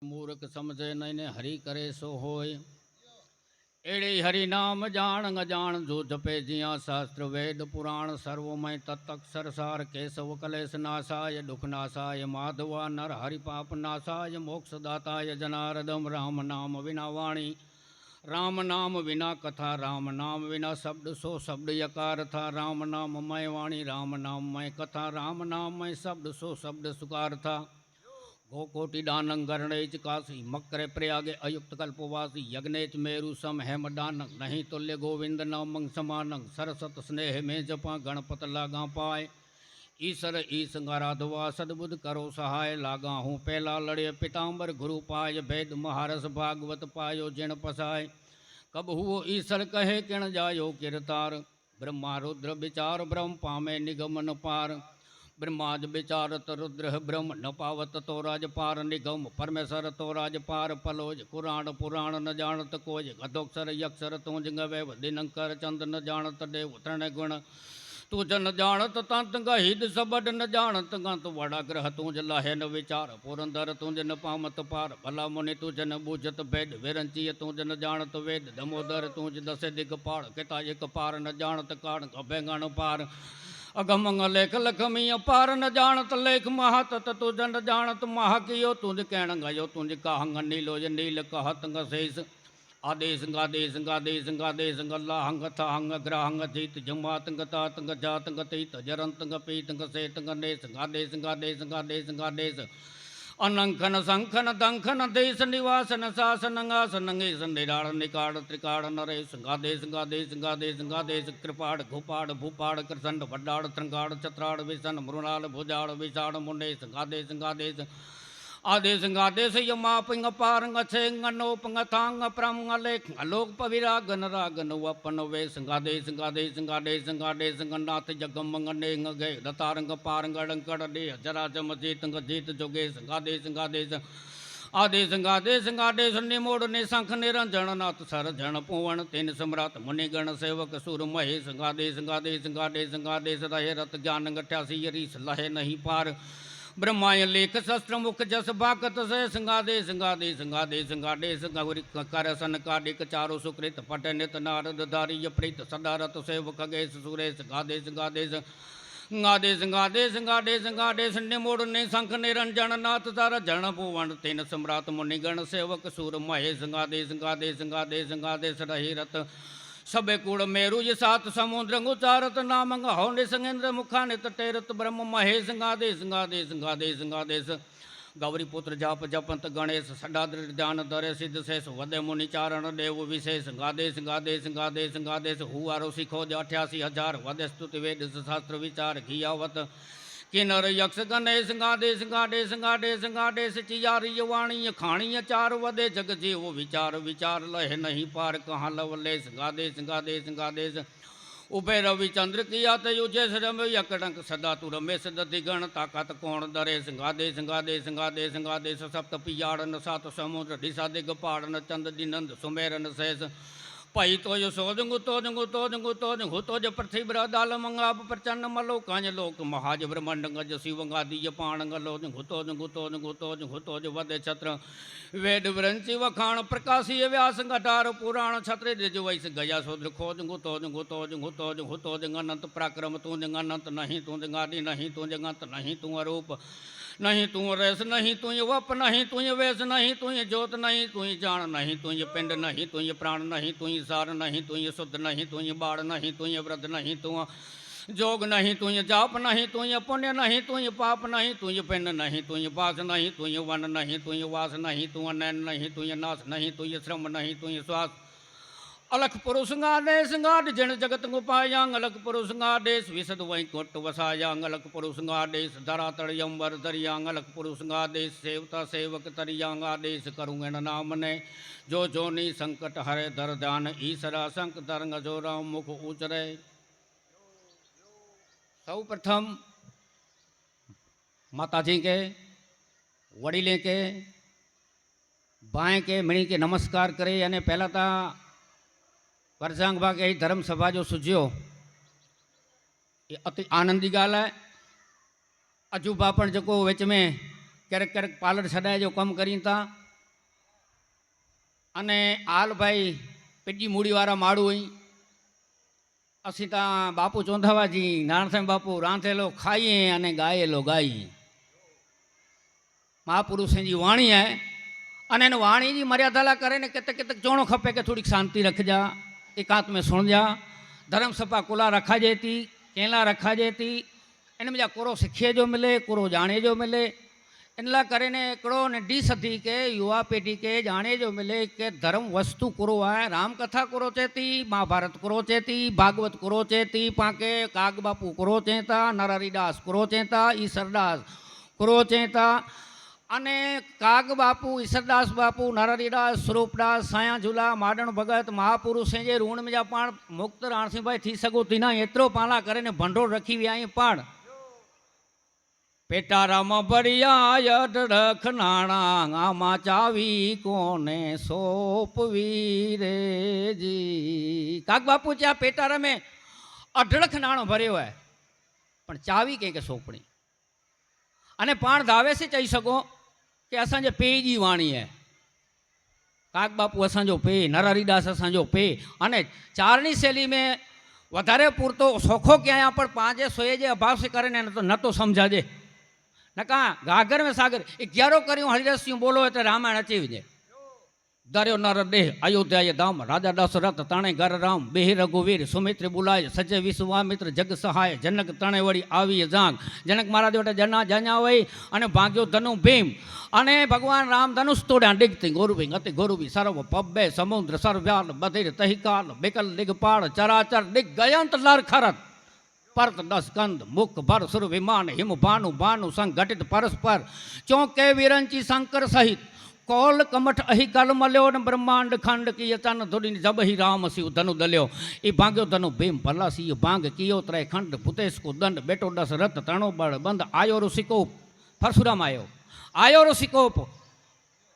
मूर्ख समझे नहीं हरि करे सो होय। एड़े हरि नाम जान अजान जो जपे जिया शास्त्र वेद पुराण सर्वमय तत्अक्षर सार केशव कलेश नाशाय दुख नाशाय माधवा नर हरि पाप नाशाय मोक्षदाताय जनार्दम राम नाम विना वाणी राम नाम विना कथा राम नाम विना शब्द सो शब्द यकार था राम नाम मय वाणी राम नाम मय कथा राम नाम मय शब्द सो शब्द सुकार था। गोकोटि दानंग गरणेच काशी मकर प्रयागे अयुक्त कल्पवासी यज्ञेच मेरु सम हेम दानंग नहीं तुल्य गोविंद नामंग समानंग सरसत स्नेह में जपा गणपत लागा पाए ईश्वर ईस आराधवा सदबुद्ध करो सहाय लागा हूँ पहला लड़े पिताम्बर गुरु पाय भेद महारस भागवत पायो जिण पसाय कब हुओ ईश्वर कहे किण जायो किरतार ब्रह्मा रुद्र विचार ब्रह्म पामे निगमन पार ब्रह्माज विचारत रुद्र ब्रह्म न पावत तो राज पार निगम परमेश्वर तो राज पार पलोज कुराण पुराण न जानत कोज अधोक्षर यक्षर तूंज गवैव दिनंकर चंद न जानत देव तृण गुण तूज न जानत तंत गहिद सबड न जानत गंत वड़ा ग्रह तूंज लाहे न विचार पुरंदर तूंज न पामत पार भला मुनि तुझ न बूझत भेद विरंचिय तूंज न जानत वेद दमोदर तूंज दस दिग पाड़ किता एक पार न जानत काण अभेगण पार अगमंग लेख लखमी अपार न जानत लेख महातत तुझ न जानत महा कियो तुझ कहण गयो तुझ कहंग नीलोज नील कहत शेष आदेश गादेश गादेश गादेश गल्लाहंग थाहंग ग्राहंग जीत जमातंग तातंग जातंग तीत जरंतंग पीतंग सेतंग नेस गादेश गादेश गादेश गादेश अनंखन संखन दंखन देश निवासन शासन आसन निराड़ निकाड़ त्रिकाड़ नरेश गादेश गादेश गादेश गादेश कृपाड़ घुपाड़ भूपाड़ कृसंड वड्डाड़ त्रंगाड़ चत्राड़ विसन मृणाल भुजाड़ विषाड़ मुंडेश गादेश गादेश आदेश गादेश यमापिंग पारंग छेंग नोपंग थांग प्रंग लेख अलोक पविराग नरागन वपन वेश गादेश गादेश गादेश गादेश गन्नाथ जगमंग नेंग गए दतारंग पारंग डंकड़ डे जरा जम जीतंग जीत जोगेश गादेश गादेश आदेश गादेश गादेश निमोड़ निशंख निरंजन नाथ सर जन पुवन तीन सम्राट मुनिगण सेवक सुर महेश गादेश गादेश गादेश गादेश रहे रत ज्ञान गठ्यासी रीस लहे नहीं पार ब्रह्माय लेख शस्त्र मुख जस भाकत से संगादे संगादे संगादे संगादे गौरी कर सन काडिक चारु सुकृत पट नित नारद धारी प्रीत सदारत सेवक गेश सुरेश गादेश गादेश गादेश गादेश गादेश गादेश निमोड़ ने शंख निरंजन नाथ तार जन भुवन तीन सम्राट मुनिगण सेवक सूर महेश गादेश गादेश गादेश गादेश रही रत सबे कूड़ मेरु ये सात समुद्र उचारत नामंग हो निसंगेंद्र मुखानित टेरत ब्रह्म महेश गादेश गादेश गादेश गादेश गौरी पुत्र जाप जपंत गणेश सडाद्र ध्यान धरे सिद्ध शेष वदे मुनि चारण देव विशेष गादेश गादेश गादेश गादेश हुआरो सिखो 88,000 वदे स्तुति वेद शास्त्र विचार घियावत किन्नर यक्ष गणेश गादेश गादेश गादेश गादेश चियारी वाणी खाणी चार वदे जग जीव विचार विचार लह नहीं पार कहाँ लवलेश गादेश गादेश गादेश उभे रविचंद्र किया तयुजेश रम यकड़ंक सदा तु रमेश दधि गण ताकत कौण दरेश गादेश गादेश गादेश गादेश सप्त पियाड़न सात समुद्र दिशा दिग पाड़न चंद दिनंद सुमेरन शेष पई तोज सोजंगु तोजंगु तोजंगु तोजंगु तोज पृथ्वी ब्रदाल मंगाप प्रचन्न मलो कांज लोक महाज ब्रह्मंड गज शिवंगादीय पाणंग लोजंगु तोजंगु तोजंगु तोजंगु तोज वदे छत्र वेद विरंचि वखाण प्रकाशीय व्यास घटार पुराण छत्र दिज वैस गया सोद्र खोजंगु तोजंगु तोजंगु तोजंगु तोजंग अनंत पराक्रम तूंजंग अनंत नहीं तूंजंग आदि नहीं तूंजंग अंत नहीं तू अरूप नहीं तू रेस नहीं तू वप नहीं तू वेश नहीं तू ज्योत नहीं तू जान नहीं तू पिंड नहीं तू प्राण नहीं तू सार नहीं तू शुद्ध नहीं तू बाढ़ नहीं तू वृद्ध नहीं तू जोग नहीं तू जाप नहीं तू पुण्य नहीं तू पाप नहीं तू पिंड नहीं तू पास नहीं तू वन नहीं तू वास नहीं तू नैन नहीं तू नाश नहीं तू श्रम नहीं तू श्वास अलख पुरुष गादेश गाद जन जगत गुपायांग अलख पुरुष गादेश विशद वैकुंठ वसायांग अलख पुरुष गादेश धरातल यंबर दरियांग अलख पुरुष गादेश सेवता सेवक तरियांग आदेश करूंगे नाम ने जो जोनी संकट हरे धर ध्यान ईसरा संक तरंग जो राम मुख उचरे। सौ प्रथम माता जी के वडीले के बाएं के मणी के नमस्कार करे अने पहला था परजांग भाग यही धर्म सभा जो सुझ्यो ये अति आनंदी गाल है। अजूबा पण जो विच में क्यारेक क्यारेक पार्लर छॾाए जो कम करी था અને હાલ ભાઈ પેટી મૂડીવાળા માળું અહીં અસી ત્યાં બાપુ ચોંધાવાજી નારાયણ બાપુ રાંધેલો ખાઈએ અને ગાયેલો ગાઈએ મહાપુરુષની વાણી હે અને એનું વાણી जी मर्यादा करे ने केतक केतक चोणो खपे के थोड़ी शांति रख जा एकांत में सुन जा धर्म सभा कुला रखा जेती केला रखा जेती इन में जा कोरो सीखे जो मिले कोरो जाने जो मिले इनला करे ने एकड़ो ने डी सदी के युवा पीढ़ी के जाने जो मिले के धर्म वस्तु कुरो है राम कथा कुरो चेती महाभारत कुरो चेती भागवत कुरो चेती पाके काग बापू कुरो चेता नरहरिदास कुरो चेता ईसरदास कुरो चेता अने काग बापू ईसरदास बापू नरहरिदास स्वरूपदास साया झूला माडण भगत महापुरुष जे ऋण में जा पाण मुक्त राणसिंह भाई थी सको तीना एतरो पाला करे ने भंडोळ रखी व्याई पाण पेटाराम बड़िया अडड़ख नाणा आमा चावी कोने सोपवी रे जी काग बापू क्या पेटाराम में अडड़ख नाणो भर्यो है पण चावी के सोपणी अने पाण दावे से चई सको कि असांजे पे जी वाणी है काग बापू असांजो पे नरहरिदास असांजो पे अने चारणी शैली में वधारे पूरतो सोखो क्या पण पांचे सोए जे अभाव से करे न तो समझाजे नका गागर में सागर 11 करियो हरिदास सिंह बोलो तो रामायण अची वजे दरियो नर देह अयोध्या ये धाम राजा दशरथ ताणे घर राम बेह रघुवीर सुमित्र बुलाय सचे विश्वामित्र जग सहाय जनक तणे वड़ी आवी जांग जनक महाराज वटे जना जन्या वही अने भाग्यो धनु भीम अने भगवान राम धनुष तोड़ा डिगती गोरुभी गति गोरुभी सर्व पब्बे समुद्र सर्व्याल बधिर तहिकाल बिकल दिगपाल चराचर दिग्गयंत लर खरत परत दस कंद मुख भर सुर विमान हिम भानु भानु संघटित परस्पर चौके विरंची शंकर सहित कौल कमठ अहि कल मल्यो न ब्रह्मांड खंड की तन धुड़ी जब ही राम सिंह धनु दल्यो ई भाग्यो धनु भीम भला सी भांग कियो त्रय खंड भूतेश को दंड बेटो दस रथ तणो बड़ बंद आयो ऋषिकोप परशुराम आयो ऋषिकोप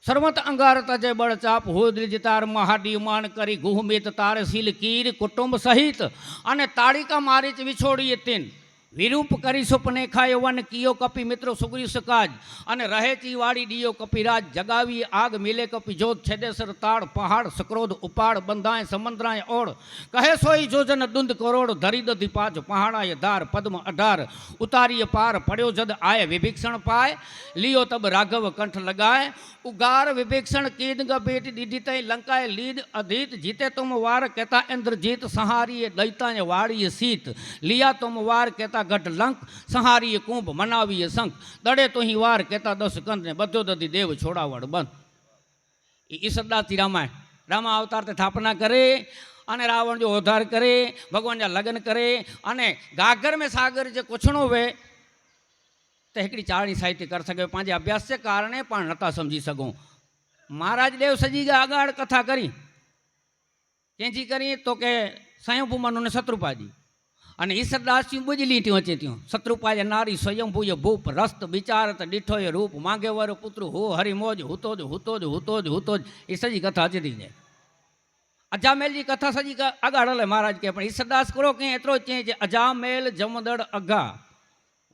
सर्वत अंगारत जय बड़ चाप हो द्रिजतार महाडी मान करी गुहमेत तार सील कीर कुटुंब सहित अने ताड़िका मारीच विछोड़ी तीन विरूप करी सुपने खायो वन कियो कपि मित्रो सुग्री सकाज अने रहे ची वाड़ी दियो कपिराज जगावी आग मिले कपि जोत छेदेसर ताड़ पहाड़ सक्रोध उपाड़ बंधाए समंद्राए ओढ़ कहे सोई जोजन दुंद करोड़ धरी दधी पाज पहाड़ाए धार पद्म अधार उतारिय पार पड़ो जद आए विभीषण पाए लियो तब राघव कंठ लगाए उगार विभीषण कीद बेट दीदी तय लंकाए लीद अधीत जीते तुम वार कहता इंद्र जीत सहारिये दैताए वाड़िये सीत लिया तुम वार कहता गढ़ लंक संहारिये कुंभ मनाविये संख दड़े तो ही वार कहता दस कंद ने बध्यो दधी देव छोड़ावड़ बंद ईसरदास रामायण रामा अवतार ते स्थापना करे अने रावण जो उद्धार करे भगवान जा लगन करे अने गागर में सागर जो कुछणो वे तो एकड़ी चारणी साहित्य कर सके पांचे अभ्यास के कारणे पण नता समझी सको महाराज देव सजी का आगाड़ कथा करी कैंची करी तो के स्वयंभू ने शत्रुपाजी अने ईसरदास जी बुझली थी अचे थी शत्रुपाज नारी स्वयंभू भूप रस्त विचारत डिठो ये रूप मांगे वर पुत्र हो हरिमोज हुतोज हुतोज हुतोज हुतोज ये सजी कथा अचे थी अजामेल जी कथा सजी आगाड़ हले महाराज के ईसरदास करो कहीं एतरो चें अजामेल जमदड़ अगा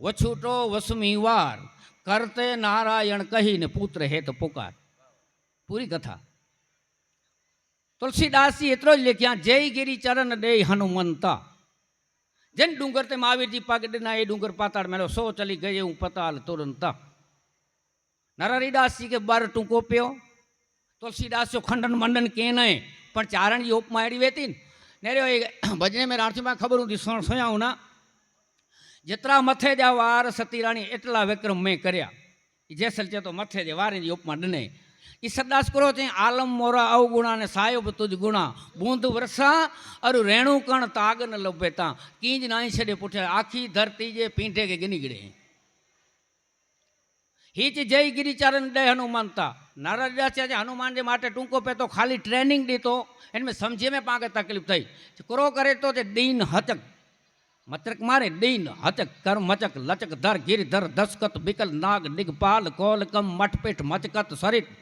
वछूटो वसमी वार करते नारायण कही ने पुत्र हेत पुकार पूरी कथा तुलसीदास जी एतरो लिखिया जय गिरी चरण दे हनुमंता जन डूंगर ते महावीर जी पग डिना ए डूंगर पाताड़ मेलो सो चली गए हूँ पताल तुरंत नरहरिदास जी के बर टूंको पियो तुलसीदास जो खंडन मंडन के न पण चारण जी उपमा अड़ी वेती ने भजने में राणसी में खबर होती सुया हूँ ना जितरा मथे जा वार सती राणी एटला विक्रम में करया जैसल चे तो मथे जे वार जी उपमा डने ईसरदास करो चे आलम मोरा अवगुणा ने साहिब तुझ गुणा बूंद वरसा अरु रेणु कण ताग न लभेता कींज नाई छड़े पुठे आखी धरती जे पींठे के गिनी गिड़े हीच जय गिरी चरण दे हनुमंता नरहरिदास जे हनुमान जे माटे टूंको पे तो खाली ट्रेनिंग दी तो इनमें समझे में पाके तकलीफ थई करो करे तो जे दीन हचक मचक मारे दीन हचक कर मचक लचक धर गिर धर दस्कत बिकल नाग दिगपाल कौल कम मठपेट मचकत सरित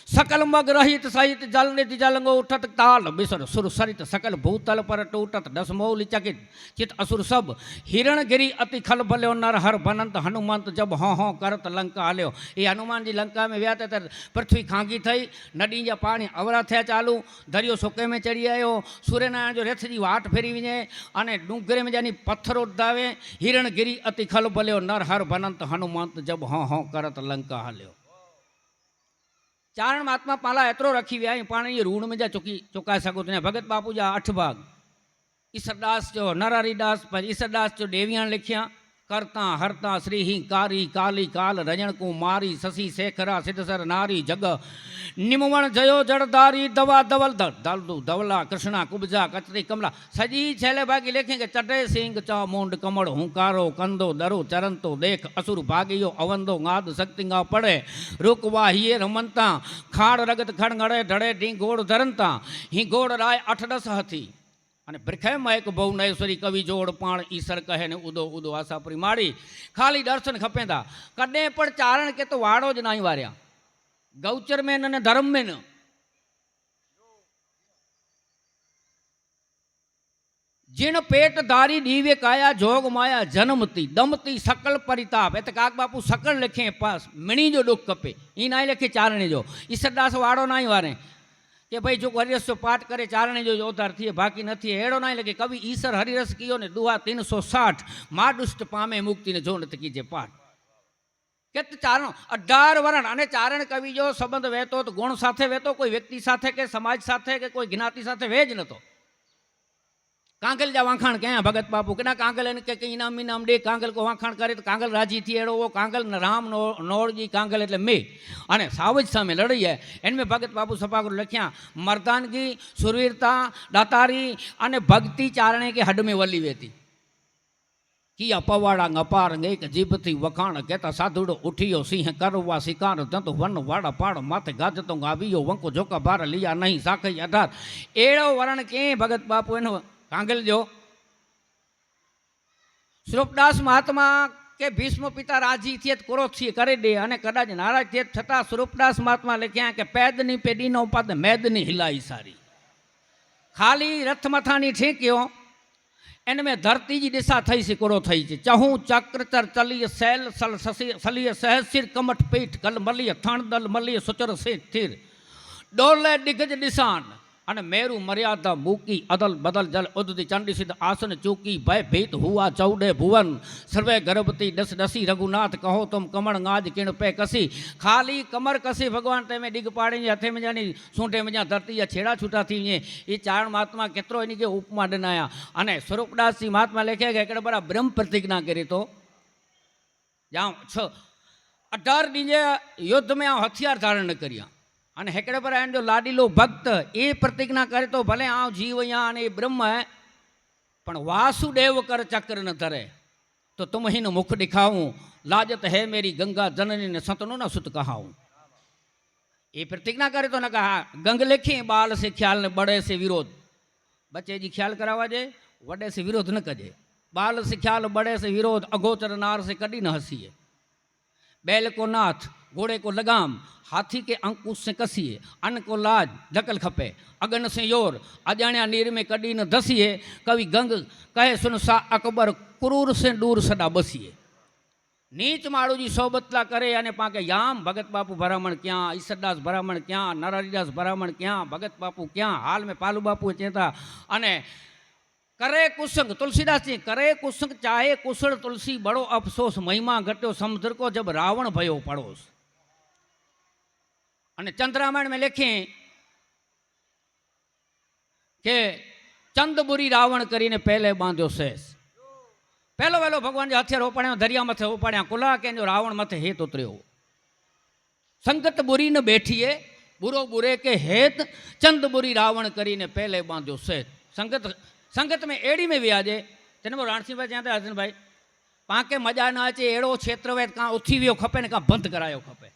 सकल मग रहित सहित जल निधि जलंगो उठत ताल बिसर सुर सरित सकल भूतल पर टूटत दस मौल चकित चित असुर सब हिरण गिरी अति खल भल्यो नर हर बनंत हनुमंत जब हों हों करत लंका हल्यो। ये हनुमान जी लंका में विया त पृथ्वी खांगी थई, नदी जा पानी अवरा थे चालू, दरियो सोके में चढ़ी आयो, सूर्यनारायण जो रथ जी वाट फेरी वञे अने डूंगरे में जानी पत्थर उठावे, हिरण गिरी अति खल भल्यो नर हर बनंत हनुमंत जब हों हों करत लंका हल्यो। चारण महात्मा पाला एतरो रखी विया पाणी रूण में जा चुकाए सको तो भगत बापू जा 8 भाग ईसरदास जो नरहरिदास पर ईसरदास जो देवियाण लिखिया करता हरता श्री ही कारी काली काल रजण को मारी शशि शेखरा सिद्धसर नारी जग निमवण जयो जड़दारी दवा दवल दलदू धवला कृष्णा कुब्जा कचरी कमला सजी छेले भागी लिखेंगे चटे सिंह चा मूंड कमड़ हुंकारो कंदो दरो चरंतो देख असुर भागियो अवंदो गाद शक्तिंगा पड़े रुकवा हिये रमंता खाड़ रगत खड़गड़े ढड़े डी गोड़ धरंता ही गोड़ राय 8-10 हथी અને બ્રખેમાં એક બહુ નૈશ્વરી કવિ જોડ પણ ઈસર કહે ને ઉદો ઉદો આશાપુરી માડી ખાલી દર્શન ખપેંदा કડે પણ ચારણ કે તો વાડો જ નહીં વાર્યા ગૌચર में અને ધર્મ में न जिन पेट धारी दीवे काया जोग माया जन्मती दमती सकल परिताप ए काक बापू सकल लिखे पास मिणी जो दुख कपे ई ना लिखे चारणे जो ईसरदास वाड़ो ना वारे कि भाई जो हरिरस जो पाठ करे चारणे जो अवतार थी बाकी नहीं एड़ो ना लगे कवि ईसर हरिरस कियो ने दुआ 360 माँ दुष्ट पामे मुक्ति ने जो नत कीजे पाठ के चारण 18 वरण अने चारण कवि जो संबंध वहतो तो गुण साथे वहतो कोई व्यक्ति साथे के समाज साथे के कोई ज्ञाति साथे वेज नतो। कांगल जा वाखाण क्या भगत बापू के ना कांगल के इनाम इनाम दे कांगल को वाखाण करे तो कांगल राजी थी एड़ो वो कांगल राम नोड़जी कांगल एटले मे अने सावज सामे लड़ी है इनमें भगत बापू सपागुरु लख्या मर्दानगी सुरवीरता दातारी अने भक्ति चारणे के हड में वली वेती किया पवाड़ा अपार एक जीभ थी वखाण कहता साधुड़ो उठियो सिंह करवा शिकार जंत वन वाड़ा पाड़ माथे गाजतो गावियो वंको जोका बार लिया नहीं साखई 18 एड़ो वरण के भगत बापू एनो कांगल जो स्वरूपदास महात्मा के भीष्म पिता राजी थे क्रोध थी करे दे अने कदाच नाराज थे छता स्वरूपदास महात्मा लिख्या के पैदनी पेडी नो पद मैदनी हिलाई सारी खाली रथ मथानी ठेक्यो इनमें धरती जी दिशा थई सिकुरो थई छे चहू चक्र चर चलिय सैल सल सलिय सहसिर कमठ पीठ कल मलिय थण दल मलिय सुचर से थिर डोले दिग्गज दिशान अने मेरु मर्यादा मूकी अदल बदल जल उदति चंडी सिद्ध आसन चूकी भय भीत हुआ चौडे भुवन सर्वे गर्भवती दस दसी रघुनाथ कहो तुम कमर गाज किण पे कसी खाली कमर कसी भगवान ते में डिग पाड़ी हथे में जानी सूंटे में जा धरती या छेड़ा छूटा थी ये चारण महात्मा केतरो इनके उपमा डनाया अने स्वरूपदास जी महात्मा लिखे गए एकड़े बड़ा ब्रह्म प्रतिज्ञा करी तो जाऊं 18 डीजे युद्ध में हथियार धारण न करिया अने हेकड़े पर आन जो लाडीलो भक्त ये प्रतिज्ञा करे तो भले आ जीव यहाँ ने ब्रह्म है पण वासुदेव कर चक्र न धरे तो तुम ही न मुख दिखाऊं लाजत है मेरी गंगा जननी ने सतनु न सुत कहाऊं। ये प्रतिज्ञा करे तो न कहा गंग लिखी बाल से ख्याल ने बड़े से विरोध बच्चे जी ख्याल करावा जे वडे से विरोध न कजे बाल से ख्याल बड़े से विरोध अगोचर नार से कदी न हसीए बैल को नाथ घोड़े को लगाम हाथी के अंकुश से कसीए अन्न को लाज ढकल खपे अगन से योर अजाण्या नीर में कड़ी न धसीए कवि गंग कहे सुन सा अकबर क्रूर से दूर सदा बसीए नीच माड़ू जी सोबतला करे अने पाके याम भगत बापू भरामण क्या ईसरदास भरामण क्या नरहरिदास भरामण क्या भगत बापू क्या हाल में पालू बापू चेता अने करे कुसंग तुलसीदास जी करे कुसंग चाहे कुशल तुलसी बड़ो अफसोस महिमा घट्यो समुद्र को जब रावण भयो पड़ोस अने चंद्रामायण में लिखे के चंदबुरी रावण करीने पहले बांध्यो शेष पहलो वेलो भगवान जे हथियार ओपाड्या दरिया मथे ओपाड्या कुला के जो रावण मथे हेत उतर्यो संगत बुरी न बैठिए बुरो बुरे के हेत चंदबुरी रावण करीने पहले बांध्यो शेष संगत में एड़ी में व्याजे तेने रणसिंह भाई ज्यादा हसन भाई पाके मजा ना अचे एड़ो क्षेत्र वे का उथी वियो खपे ने का बंद करायो खपे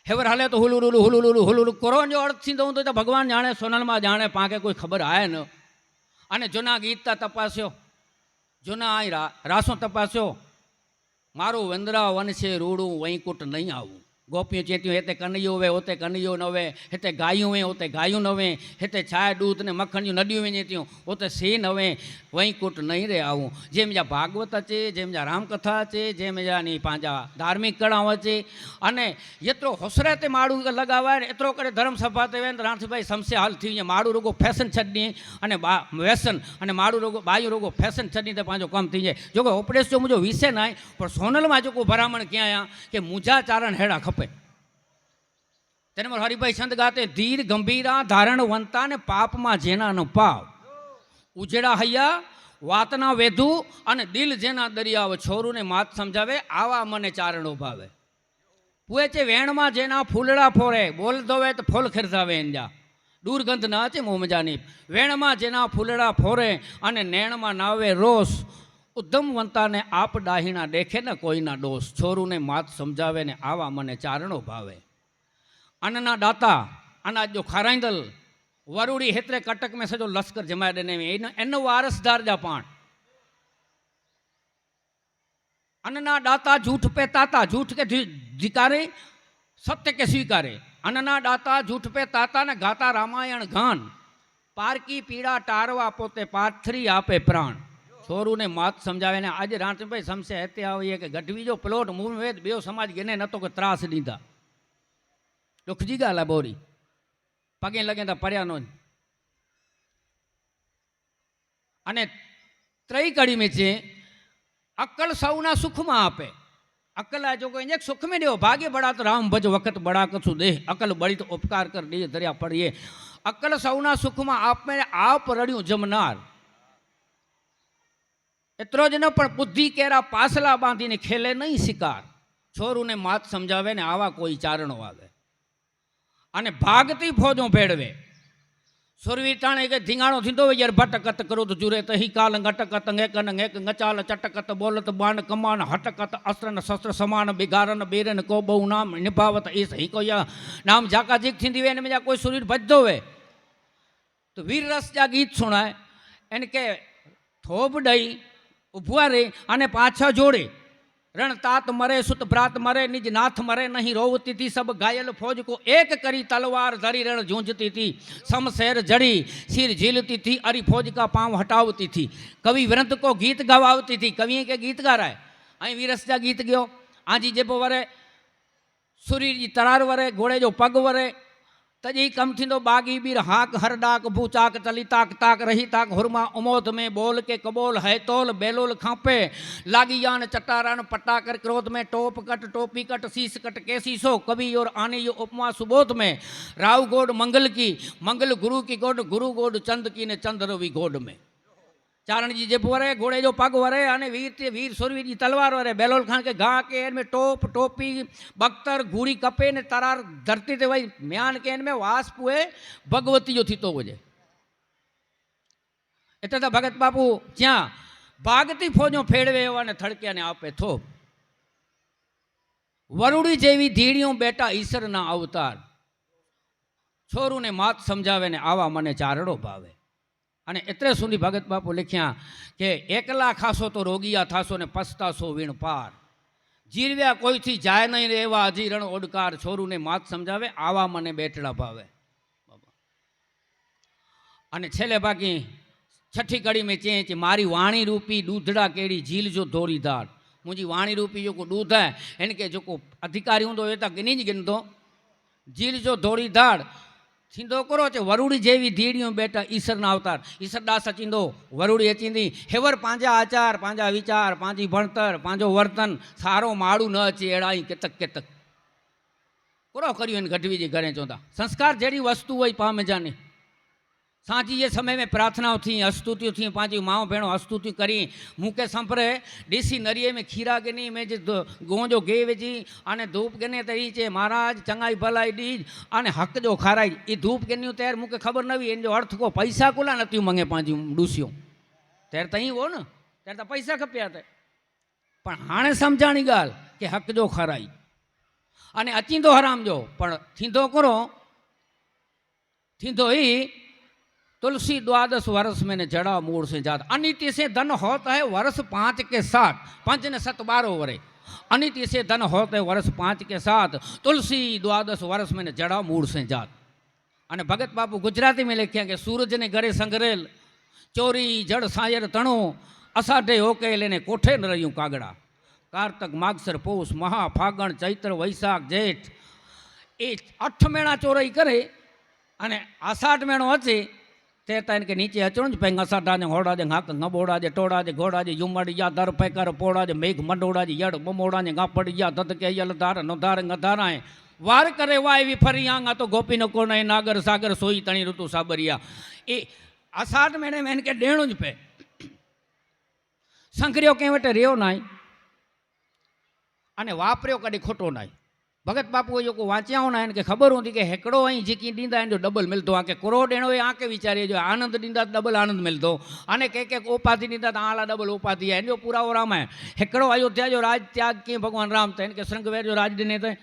हेवर हले तो हुलुलुलु हुलुलुलु हुलुलु करो जो अर्थ थींदो हूंदो तो भगवान जाने सोनल में जाने पाके कोई खबर आए न अने जूना गीत तपास्यो जूना आई रासो तपास्यो मारो वंदरा वन से रूड़ू वहीं कुट नहीं आऊँ गोपियों चेतियों हेते कन्हैयो वे होते कन्हैयो न वे, हेते गायूं वे होते गायूं न वे, हेते छाए दूध ने मक्खन जूं नदियूं वञे थियूं होते सी न वे, वहीं कुट नहीं रे आऊं। जंहिंजा भागवत अचे, जंहिंजा रामकथा अचे, जंहिंजा नी पंहिंजा धार्मिक कड़ाऊं अचे, अने एतिरो हुसरे ते माण्हू लॻावाए एतिरो करे धर्म सभा ते वेंदे राणथीभाई समस्या हल थी वञे। माण्हू रुगो फैशन छॾी अने व्यसन अने माण्हू रुगो बायूं रुगो फैशन छॾी त पंहिंजो कमु थी जाए। जोको उपदेश जो मुंहिंजो विषय न आहे, पर सोनल मां जेको भरामण कयां आहियां कि मुंहिंजा चारण अहिड़ा खपे। तेने मोर हरिभाई छंद गाते, धीर गंभीरा धारण वंता ने पाप मां जेना न पाव, उजड़ा हૈયા वातना वेधु अने दिल जेना दरियाव, छोरू ने मात समझावे आवा मने चारणो भावे। पुए चे वेण मां जेना फूलड़ा फोरे, बोल दोवे तो फूल खिरजावे इंजा, दुर्गंध न अचे मुंह जानी। वेण मां जेना फूलड़ा फोरे अने नैण मां नावे रोस, उद्दम वंता ने आप डाहीना देखे न कोई ना दोष, छोरू ने मात समझावे ने आवा मने चारणो भावे। अन्नना दाता अनाज जो खाराईंदल, वरुड़ी हेतरे कटक में सजो लश्कर जमाए देने में इन वारसदार जा पाण। अन्नना दाता झूठ पे ताता, झूठ के धिकारे सत्य के स्वीकारे। अन्नना दाता झूठ पे ताता ने गाता रामायण गान, पार की पीड़ा टारवा पोते पाथरी आपे प्राण, छोरू ने मात समझावे ने। आज रात भाई समस्या हेते आई है कि गढ़वी जो प्लॉट मुंह में बियो समाज गिने न तो के त्रास दींदा, दुख जी गाल है बोरी, पगे लगे तो पर्या नो। अने त्रई कड़ी में चे अक्कल सौना सुख में आपे। अक्कल है जो कोई सुख में दियो, भाग्य बड़ा तो राम भज वक़्त बड़ा कसु दे, अक्कल बड़ी तो उपकार कर दिए दरिया पड़िए। अक्कल सौना सुख में आप में आप रड़ियों जमनार, एतरो ज न पण बुद्धि केरा पासला बांधी ने खेले नहीं शिकार, छोरू ने मात समझावे ने आवा कोई चारणो आवे। अने भागती फौजों भेड़वे, सुरवी ताणे के धींगाणो थींदो यार भटकत क्रोध जुरे तही काल घटकत गेकन गेक गचाल चटकत बोलत बाण कमान हटकत अस्त्रन शस्त्र समान बिगारन बेरन को बहु नाम निभावत इस ही को या नाम जाका जिक थींदी वे में जा कोई सुरीर भजदो वे तो वीर रस जा गीत सुनाए इनके थोब दई उभवा रे अने पाछा जोड़े। रण तात मरे सुत भ्रात मरे निज नाथ मरे नहीं रोवती थी, सब घायल फौज को एक करी तलवार धरी रण जूझती थी, शमशेर जड़ी सिर झीलती थी, अरी फौज का पांव हटावती थी, कवि व्रत को गीत गवावती थी। कवि के गीत गा रहा है आई वीरस जा गीत गयो आजी जेबो वरे सुरी जी तरार वरे घोड़े जो पग वरे तजी कम थींदो बागी बीर हाक हर डाक भूचाक चली ताक ताक रही ताक हुरमा उमोद में बोल के कबोल है तोल बेलोल खापे लागी यान चट्टारान पटाकर क्रोध में टोप कट टोपी कट शीस कट केसी सो कवि और आने यो उपमा सुबोध में राव गोड मंगल की मंगल गुरु की गोड गुरु गोड चंद की ने चंद रवि गोड में। चारण जी जेब वरे घोड़े जो पग वरे अने वीर सुरवीर जी तलवार वरे बेलोल खान के घा के में टोप टोपी बख्तर घूड़ी कपे ने तरार धरती ते वही म्यान के में वास पुए भगवती जो थी तो वजे एते तो भगत बापू ज्या भागती फौजों फेड़वे अने थड़किया ने आपे थोप वरुड़ी जेवी धीड़ियों बेटा ईश्वर ना अवतार छोरू ने मात समझावे ने आवा मने चारड़ो भावे। अने एतरे सुधी भगत बापू लिख्या कि एकला खासो तो रोगिया थासो ने पछतासो वीण पार जीरव्या कोई थी जाय नहीं रेवा अजीरण ओडकार छोरू ने मात समझावे आवा मने बेटड़ा भावे। अने छेले बाकी छठी कड़ी में चें मारी वाणी रूपी दूधड़ा केड़ी झील जो दौरी दार मुझी वाणी रूपी जो को दूध है इनके जो को अधिकारी हूँ ये गिनी ज गिनतो झील जो दौरी दार थींदो करो चे वरुड़ी जेवी धीड़ियों बेटा ईश्वर ना अवतार ईश्वर दास अचींदो वरुड़ी अचींदी हेवर पांजा आचार पांजा विचार पांजी भणतर पांजो वर्तन सारो माड़ू न अचे अड़ा ही केतक केतक करो करियो गढ़वी जे घरे चौंदा संस्कार जड़ी वस्तु हुई पाम जाने सांझी ये समय में प्रार्थनाओं थी अस्तुतियों थी पांची माओ भेणो अस्तुति करी मुके संपरे देसी नरिये में खीरा गिनी में गोंजो गे विझी अने धूप गिने तरी चे महाराज चंगाई भलाई डीज अने हक जो खाराई ई धूप गिनियो तैर मुके खबर न हुई इन जो अर्थ को पैसा कुला नथियूं मंगे पांजी डूसियों तैर तई वो न तैर तो पैसा खप्या ते पण हाणे समझाणी गाल के हक जो खाराई अने अचींदो हराम जो पण थींदो करो थींदो ही तुलसी द्वादश वर्ष में ने जड़ा मूड़ से जात अनित्य से धन होता है वर्ष 5 के 7 5 ने 7 12 वरे अनिति से धन होते वर्ष 5 के साथ, तुलसी 12 वर्ष में जड़ा मूળ से जात। अने भगत बापू गुजराती में लिख्या कि सूरज ने घरे संगरेल, चोरी जड़ सायर तणो, असाढ़े होके लेने कोठे न रह्यू कागड़ा। कार्तक मागसर पोष महा फागण चैत्र वैशाख जेठ ए 8 महीना चोराई करे अने आषाढ़ महीनो हचे ते तन के नीचे अचण ज पेंग असाढ़ा जे घोड़ा जे हाक ngबोड़ा जे टोड़ा जे घोड़ा जे युमड़िया दर पैकर पोड़ा जे मेघ मंडोड़ा जे यड़ बमोड़ा जे गापड़िया दत के यल धार नोधार गधाराए वार करे वाय फरी आंगा तो गोपी न कोने नागर सागर सोई तणी ऋतु साबरिया। ए आषाढ़ महीने में इनके डेणु ज पे संकरियो के वटे रियो नाई अने वापरियो कदी खोटो नाई। भगत बापू जो को वांचा होना इनके खबर होती कि हेकड़ो अँ जीकी दींदा इन जो डबल मिलतो आके करोड़ एणो आके विचारिए जो आनंद दींदा डबल आनंद मिलतो अने के उपाधि दींदा आला डबल उपाधि है इन पूरा वो राम है। हेकड़ो अयोध्या जो राज त्याग किए भगवान राम थे इनके श्रृंगवेर जो राज दिने थे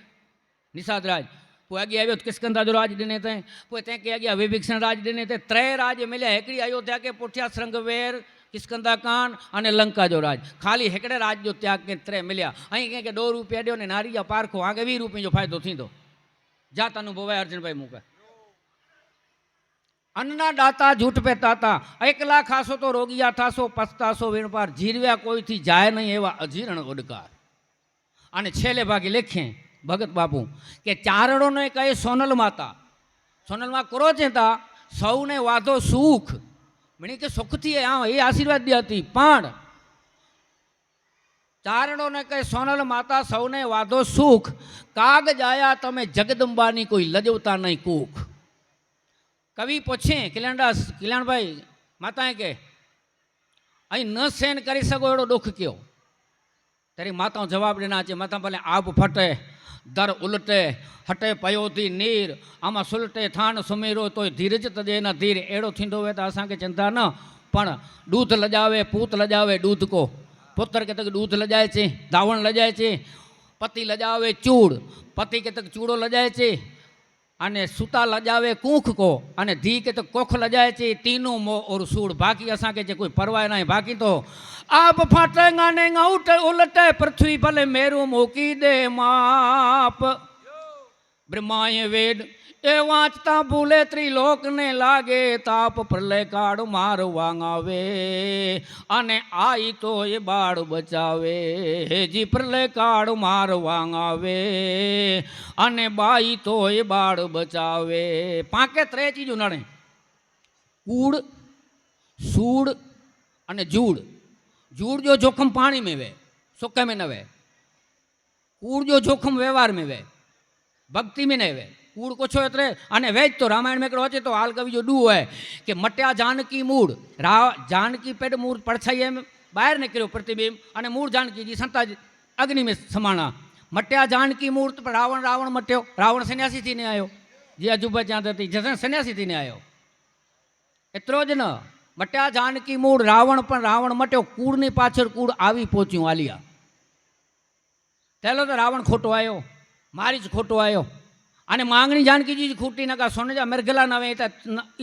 निषाद राज पोइ अॻे आयो किस्कंदा जो राज दिने थे पोइ तंहिंखे अॻियां विभीषण राज दिने थे 3 राज मिलिया हिकिड़ी अयोध्या के पुठियां श्रृंगवेर किस्कंदा कान अने लंका जो राज खाली हिकिड़े राज जो त्याग के 3 मिलिया। ऐं कंहिंखे 2 रुपया ॾियो ने नारी जा पारखो आगे 20 रुपये जो फ़ाइदो थींदो। जा अनुभव है अर्जुन भाई मूंखे अन्ना दाता झूठ पे ताता 1 लाख खासो तो रोगिया थासो पछतासो विण पार जीरव्या कोई थी जाए नहीं एवा अजीर्ण उडकार। अने छेले भागी लिखे भगत बापू के चारणों ने कहे सोनल माता क्रोध था सौ ने वादो सुख मणी के सुख थी ये आशीर्वाद दी थी पण चारणों ने कहे सोनल माता सौने वादो सुख काग जाया तमे जगदंबानी कोई लजवता नहीं कूख। कवि पूछे कल्याण भाई माता के अँ न सहन कर सको एड़ो दुख क्यों तेरी माता जवाब देना चे माता भले आब फटे दर उलटे हटे पयो थी नीर आमा सुलटे थान सुमेरो तो धीरज तजे न धीर एड़ो थींदो वे तो असांखे चिंता न पण दूध लजावे पूत लजावे दूध को पुत्र के तक दूध लजाए चे दावण लजाए चे पति लजावे चूड़ पति के तक चूड़ो लजाए चे अने सुता लजावे कूख को अने धी के तक कोख लजाए चे तीनों मोह और सूड़ बाकी असांखे जे कोई परवाह नहीं बाकी तो आप फाटेगा ने उठ उलटे पृथ्वी भले मेरू मोकी दे माप ब्रह्माय वेद ए वाचता भूले त्रिलोक ने लागे ताप प्रलय काड़ मार वांगावे अने आई तो ये बाड़ बचावे जी प्रलय काड़ मार वांगावे अने बाई तो ये बाड़ बचावे। पाके 3 चीजों नड़े कूड़ सूड़ अने जूड़। जूड़ जो जोखम पानी में वे सुखे में न वे कूड़ जो जोखम व्यवहार में वे भक्ति में नहीं वे कूड़ को छो एतरे अने वेज तो रामायण में करो तो हाल कवि जो डू है कि मट्या जानकी मूड़ जानकी पेड़ मूड़ पड़छाई में बाहर निकलो प्रतिबिंब अने मूड़ जानकी जी संता अग्नि में समाणा मट्या जानकी मूड़ तो रावण मट्यो रावण सन्यासी थी ने आयो जी अजूबा चाहते थी जैसे सन्यासी थी ने आयो एतरो ज न मट्या जानकी मूड़ रावण मट्यो कूड़नी पाछळ कूड़ आवी पहुंच्યું आलिया। पहलो तो रावण खोटो आयो मारीच खोटो आयो अने मांगनी जानकी जी खूटी नका सोने जा मृगला नवे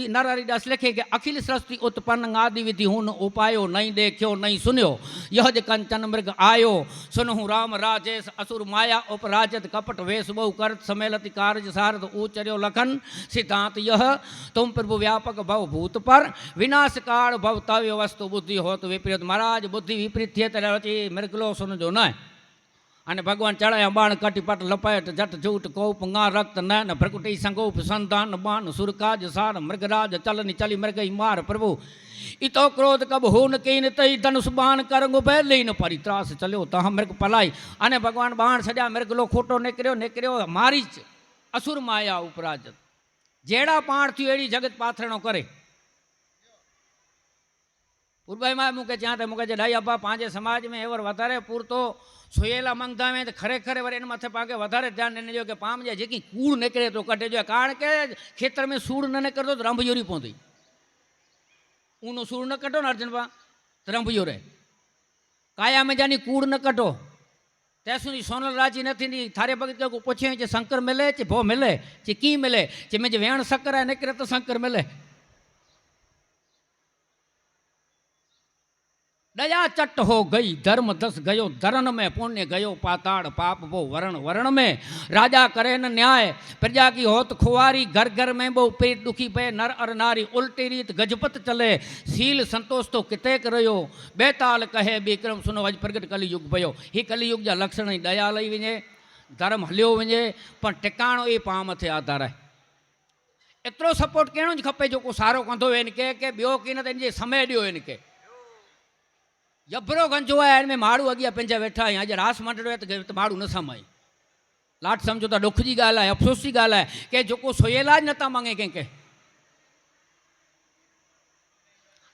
नरहरिदास लिखे कि अखिल सृष्टि उत्पन्न आदि विधि हुन उपायो नहीं देखियो नहीं सुनियो यह ज कंचन मृग आयो सुनहु राम राजेश असुर माया उपराजत कपट वेश बहु करत समेलति कार्य सारद ऊचर्यो लखन सिद्धांत यह तुम प्रभु व्यापक भव भूत पर विनाश काल भव तव्य वस्तु बुद्धि होत विपरीत महाराज बुद्धि विपरीत थे तरह मृगलो सुन जो न अने भगवान चढ़ाया बाण कटिपट लपेट जट झूठ कोप गा रक्त नैन भ्रकुटी संगोप संतान बाण सुरकाज सार मृगराज चलनी चली मृगई मार प्रभु इतो क्रोध कब हो न कई तई धनुष बाण करंगो पहले न परी त्रास चलो तह मृग पलाई अने भगवान बाण सजा मृगलो खोटो निकरियो मारीच असुर माया उपराजत जेड़ा पाण थी एड़ी जगत पाथरणो करे। पूर्वाई मां मूंखे चयां त मूंखे ॾाई अब्बा पंहिंजे समाज में एवर वधारे पूरतो सुयेला मंगदा में खरेखर वरी इन मथे पाके वधारे ध्यान ॾिनो कि पाम जे जेकी कूड़ निकिरे तो कटे जो कारण के खेतर में सूड़ न निकरतो तो रंभ योरी पवंदी ऊनो सूड़ न कटो न अर्जुन बा तो रंभ योरे काया में जानी कूड़ न कटो तैसुनी सोनल राजी न थींदी थारे भगत को पुछे चे शंकर मिले चे भो मिले चे की मिले चे मुंहिंजे वेण शक्कर आहे निकिरे तो शंकर मिले। दया चट हो गई धर्म दस गयो धरण में पुण्य गयो पाताड़ पाप वो वरण वरण में राजा करे न न्याय प्रजा की होत खुआरी घर घर में वो पेट दुखी पे नर अर नारी उल्टी रीत गजपत चले सील संतोष तो कितेक रहो बेताल कहे विक्रम सुनो अज प्रगट कली युग पयो ही कली युग जा लक्षण ही दया लई वञे धर्म हलियो वञे पर टिकाणो ई पाण मथे आधार है एतिरो सपोर्ट कहिड़ो ज खपे जेको सारो कंदो हिनखे के ॿियो की न त हिनजे समय ॾियो हिनखे जबरो गंजो है इनमें माड़ू अॻियां पंहिंजा वेठा आहियूं अॼु रास मंडल है तो माड़ू न समाई लाट सम्झो त दुख जी ॻाल्हि आहे अफ़सोस जी ॻाल्हि आहे के जेको सोयलाज नथा मांगे कंहिंखे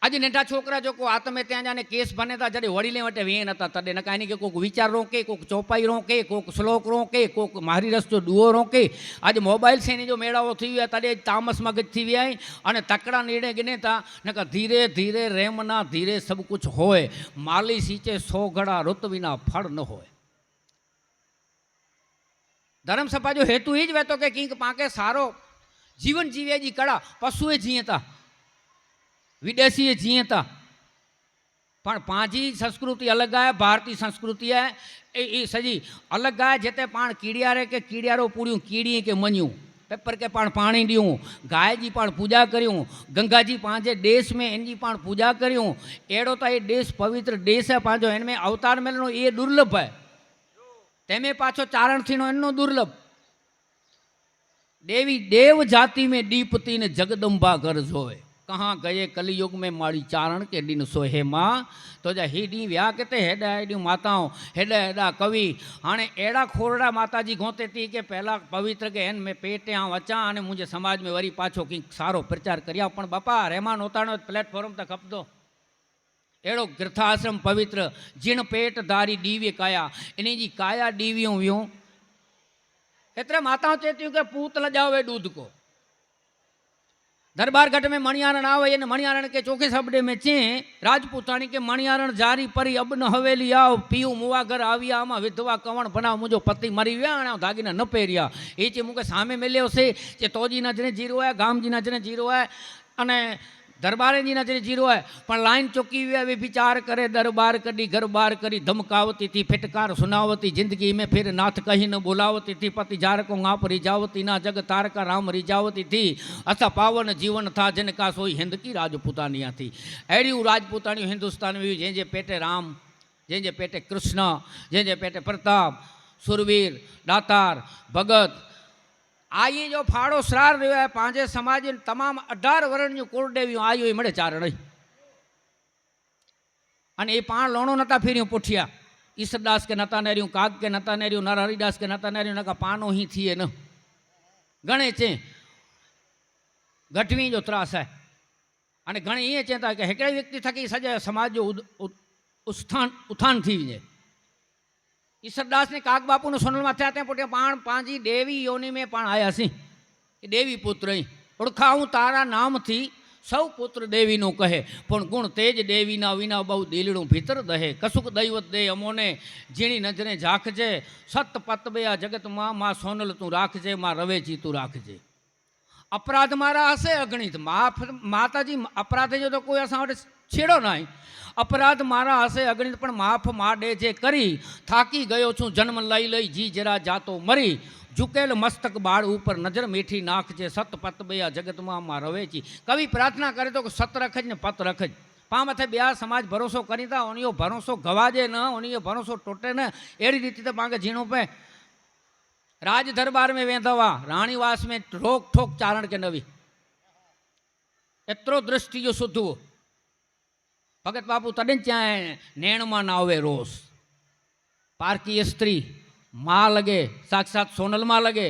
अॼु नंढा छोकिरा जेको आत्महत्या जा ने केस बने था जॾहिं वड़ीले वटि वेह नथा तॾहिं न कानी के को वीचार रोके को चौपाई रोके को श्लोक रोके को मारी रस्तो ॾुओ रोके अॼु मोबाइल से हिन जो मेड़ावो थी वियो आहे तॾहिं तामस मगज थी विया आहिनि अने तकड़ा निर्णय गिने था न का धीरे धीरे रेमना धीरे सब कुछ होए माली सींचे 100 घड़ा रुत बिना फड़ न होए धर्म सभा जो हेतु ही ज वेतो के कंहिंखे पाण सारो जीवन जीवे जी कड़ा पशुए जीअं था विदेशी जीअं था पण पंहिंजी संस्कृति अलॻि आहे भारतीय संस्कृति आहे ई सॼी अलॻि आहे जिते पाण कीड़ियारे के कीड़ियारो पूरियूं कीड़ीअ खे मञूं पेपर के पाण पाणी ॾियूं गाय जी पाण पूजा करियूं गंगा जी पंहिंजे देश में इन जी पाण पूजा करियूं अहिड़ो त इहो देश पवित्र देश आहे पंहिंजो हिन में अवतार मिलणो इहो दुर्लभ आहे तंहिंमें पाछो चारण थींदो इनो दुर्लभ देवी देव जाति में दीपती ने जगदम्बा गर्ज होए कहाँ गए कलयुग में माड़ी चारण के दिन सोहे माँ तो जा ही डी व्या किते हेॾा हेॾियूं माताऊं हेॾा हेॾा कवि हाणे अहिड़ा खोरड़ा माता जी गोते थी के पहला पवित्र के हिन में पेट आऊं अचां अने मुंहिंजे समाज में वरी पाछो कंहिं सारो प्रचार करियां पण बापा रहमान उताणो प्लेटफॉर्म त खपंदो अहिड़ो गृथाश्रम पवित्र जिण पेट धारी दीव्य काया इन जी काया दीवियूं वियूं एतिरे माताऊं चए थियूं के पूत लॼावे दूध को दरबार घट में मणियारण आवे न मणियारण के चोखे सबड़े में चे राजपूताणी के मणियारण जारी परी अब न हवेली आओ पीऊ मुआ घर आविया आमा विधवा कवण बना मुझो पति मरी विया हाणे दागिना न पहिरिया ये चे मूंखे सामे मिलियो से चे तोजी नजरे जीरो है गाम जी नजरे जीरो है अने दरबार जी नजरे जीरो है पर लाइन चुकी हुई है वे विचार करे दरबार कड़ी घर बार करी धमकावती थी फिटकार सुनावती जिंदगी में फिर नाथ कहीं न बुलावती थी पति जार को आप रिजावती ना जग तारका राम रिजावती थी असा पावन जीवन था जिनका सोई हिंद की राजपूतानिया थी अड़ियों राजपूतानियों हिंदुस्तान में जैसे पेटे राम जैसे पेटे कृष्ण जैसे पेटे प्रताप सुरवीर दातार भगत आई जो फाड़ो सरार रो है पांजे समाज तमाम 18 वरण जो कुलदेवियों आई हुई मड़े चारण अने ये पाण लोणो नता फिरियों पुठिया ईसरदास के नता नेरियों काग के नता नेरियों नर हरिदास के नता नेरियों नका पानो ही थिए न घणे चे घटवी जो त्रास है अने घणे ये चेता कि हिकिड़े व्यक्ति थकी सॼे समाज जो उत्थान थी वञे ईसरदास ने काग बापू ने सोनल में थे पुठिया पाण पांजी देवी योनि में पाण आयासीं देवी पुत्र ही ओळखाऊं तारा नाम थी सौ पुत्र देवी नो कहे पण गुण तेज देवी ना विना बहु दिलड़ू भीतर दहे कसुक दैवत दे अमोने जीणी नजरे झाकजे सत पत बया जगत मां सोनल तू राखजे मां रवेची तू राखजे अपराध मारा हसे अगणित माता जी अपराध जो तो कोई असां वटि छेड़ो ना अपराध मारा हसे अगणित पण माफ़ माडे जे करी थाकी गयो छूं जन्म लई लई जी जरा जातो मरी झुकेल मस्तक बाड़ ऊपर नजर मीठी नाखजे सत पत बया जगत मां रवेची कवि प्रार्थना करे तो सत रखज ने पत रखज पा मथे ब्या समाज भरोसो करी था उनियो भरोसो गवाजे न उनियो भरोसो टूटे न अड़ी रीति तो पांगे जीणो पे राज दरबार में वेंदा हुआ राणीवास में रोक ठोक चारण के नवी एतिरो दृष्टि जो शुद्ध हो भगत बापू तॾहिं चाहे नैण मां ना आवे रोस पारकी स्त्री माँ लगे साक्षात सोनल माँ लगे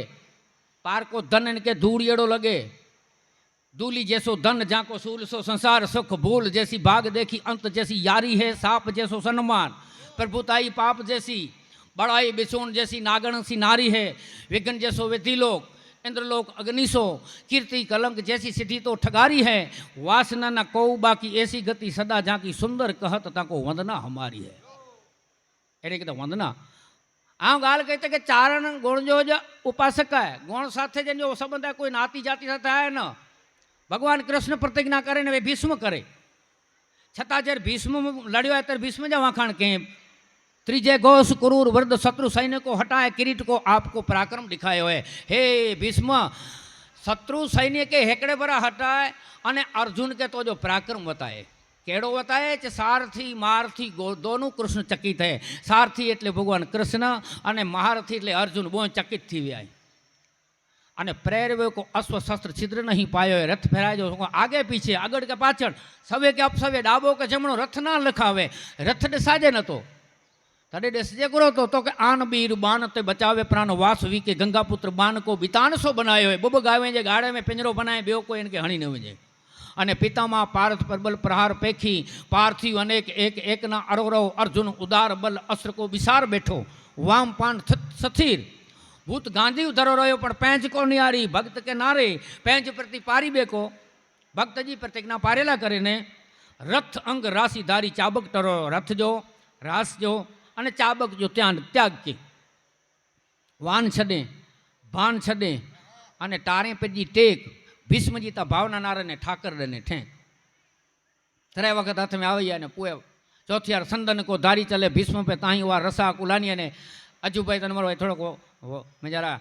पार को धन इनके धूड़ एड़ो लगे दूली जैसो धन जाको सूल सो संसार सुख भूल जैसी भाग देखी अंत जैसी यारी है साप जैसो सन्मान प्रभुताई पाप जैसी बड़ाई बिछोन जैसी नागण सी नारी है विघ्न जैसो विधिलोक इंद्रलोक अग्निशो कीर्ति कलंक जैसी सिद्धि तो ठगारी है वासना न को बाकी ऐसी गति सदा जाकी सुंदर कहत ताको वंदना हमारी है अरे कहते वंदना आ गाल कहते कि चारण गुण जो उपासक है गुण साथे जो संबंध है कोई नाती जाति साथ है न भगवान कृष्ण प्रतिज्ञा करे ने वे भीष्म करे છતાં જ્યારે ભીષ્મ લડ્યો હોય ત્યારે ભીષ્મ જ વાખાણ કે ત્રીજે ઘોષ ક્રૂર વર્દ શત્રુ સૈનિકો હટાય કિરીટ કો આપકો પરાક્રમ દિખાયો હે. હે ભીષ્મ, શત્રુ સૈનિકે હેકડે ભરા હટાય અને અર્જુન કે તો જો પરાક્રમ બતાય. કેડો બતાય કે સારથી મારથી દોનું કૃષ્ણ ચકિત હે. સારથી એટલે ભગવાન કૃષ્ણ અને મહારથી એટલે અર્જુન બહુ ચકિત થઈ ગયા. અને પ્રેરવ્યો કો અશ્વ શસ્ત્ર છિદ્ર નહીં પાયો. રથ ફેરાયો આગે પીછે આગળ કે પાછળ, સવે કે અપસવે ડાબો કે જમણો રથ ના લખાવે. રથ ને સાજે નતો તડે ડસજે કરો તો કે આન બીર બાન તે બચાવે પ્રાણ વાસવી કે ગંગાપુત્ર બાન કો બિતાનસો બનાયો है. બબ ગાવે જે ગાड़े में पिंजरो बनाए बेओ को इनके हणी न वजे. અને પિતામાં પાર્થ પરબલ પ્રહાર પેખી પાર્થિવ અનેક એક એકના અરોરવ અર્જુન ઉદાર બલ અસ્ત્ર કો વિસાર બેઠો. વામ પાન સથીર ભૂત ગાંધી ધરો રહ્યો પણ પેંચ કો નિયારી. ભક્ત કે નારે પેંચ પ્રતિ પારી બેકો. ભક્તજી પ્રતિજ્ઞા પારેલા કરીને રથ અંગ રાશિ ધારી ચાબક ટરો. રથ જો રાસ જો અને ચાબક જો ત્યાં ત્યાગ કે વાન છડે ભાન છડે અને તારે પેજી ટેક. ભીષ્મજી તા ભાવના નારાને ઠાકર ને ઠેક. ત્રણ વખત હાથ में આવી અને પૂએ ચોથી વાર સંદન કો ધારી ચલે. ભીષ્મ પે તાही વાર રસા કુલાની. અને અજુભાઈ તને મારો થોડોક મેં જરા